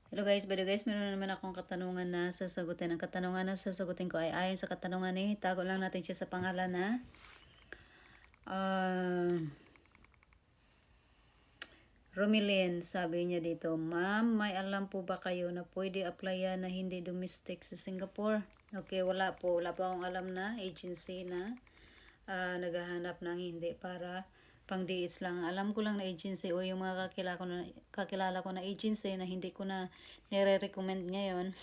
Hello guys, by the guys, meron na naman akong katanungan na sasagutin. Ang katanungan na sasagutin ko ay ayon sa katanungan ni, tago lang natin siya sa pangalan na Romilyn. Sabi niya dito, Ma'am, may alam po ba kayo na pwede applyan na hindi domestic sa Singapore? Okay, wala po. Wala pa akong alam na agency na naghahanap ng hindi para pang DH lang. Alam ko lang na agency o yung mga kakilala ko na agency na hindi ko na nire-recommend ngayon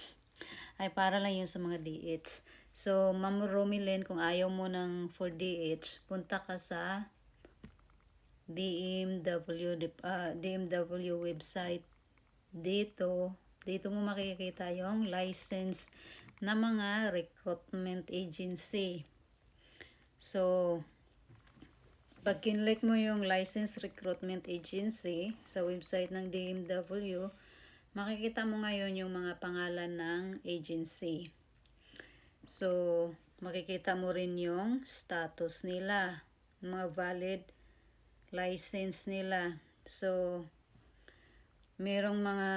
ay para lang yun sa mga DH. So, Ma'am Romilyn, kung ayaw mo ng for DH, punta ka sa DMW website. Dito mo makikita yung license na mga recruitment agency. So, pag kinlik mo yung license recruitment agency sa website ng DMW, makikita mo ngayon yung mga pangalan ng agency. So, makikita mo rin yung status nila, mga valid license nila. So, merong mga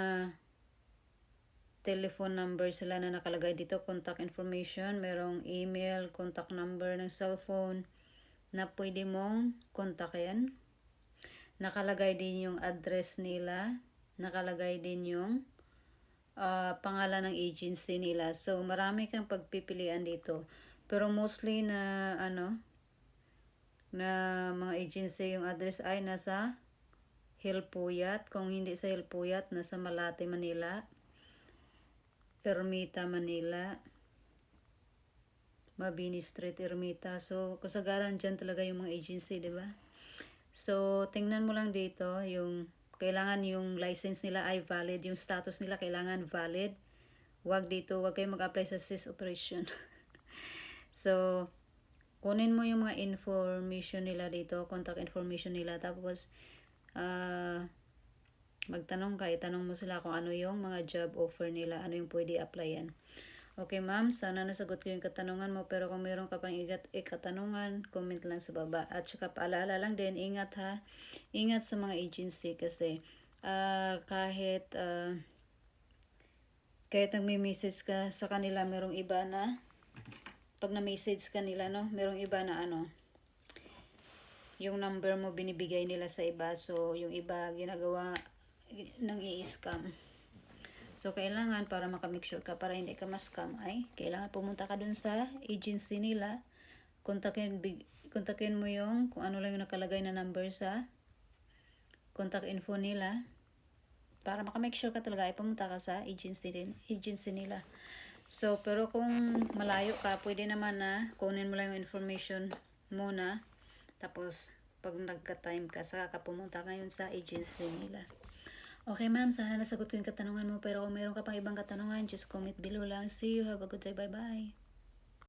telephone number sila na nakalagay dito, contact information, merong email, contact number ng cellphone na pwede mong kontakin. Nakalagay din yung address nila, nakalagay din yung pangalan ng agency nila. So, marami kang pagpipilian dito. Pero mostly na na mga agency, yung address ay nasa Hilpuyat. Kung hindi sa Hilpuyat, nasa Malate, Manila, Ermita, Manila, Mabini Street, Ermita. So, kasagaran dyan talaga yung mga agency, di ba? So, tingnan mo lang dito, yung kailangan yung license nila ay valid, yung status nila kailangan valid. Wag kayo mag-apply sa cease operation. So, kunin mo yung mga information nila dito, contact information nila, tapos magtanong ka, itanong mo sila kung ano yung mga job offer nila, ano yung pwede applyan. Okay ma'am, sana nasagot ko yung katanungan mo, pero kung meron ka pang katanungan, comment lang sa baba. At saka paalala lang din, ingat ha, ingat sa mga agency kasi kahit nagme-message ka sa kanila, merong iba na pag na-message kanila, no, merong iba na yung number mo binibigay nila sa iba, so yung iba ginagawa ng i-scam. So, kailangan para makamake sure ka, para hindi ka ma-scam, ay kailangan pumunta ka dun sa agency nila, kontakin mo yung kung ano lang yung nakalagay na number sa contact info nila, para makamake sure ka talaga ay pumunta ka sa agency nila. So, pero kung malayo ka, pwede naman na kunin mo lang yung information muna, tapos pag nagka-time ka, saka ka pumunta ngayon sa agency nila. Okay ma'am, sana nasagot ko yung katanungan mo, pero kung meron ka pang ibang katanungan, just comment below lang. See you, have a good day, bye bye.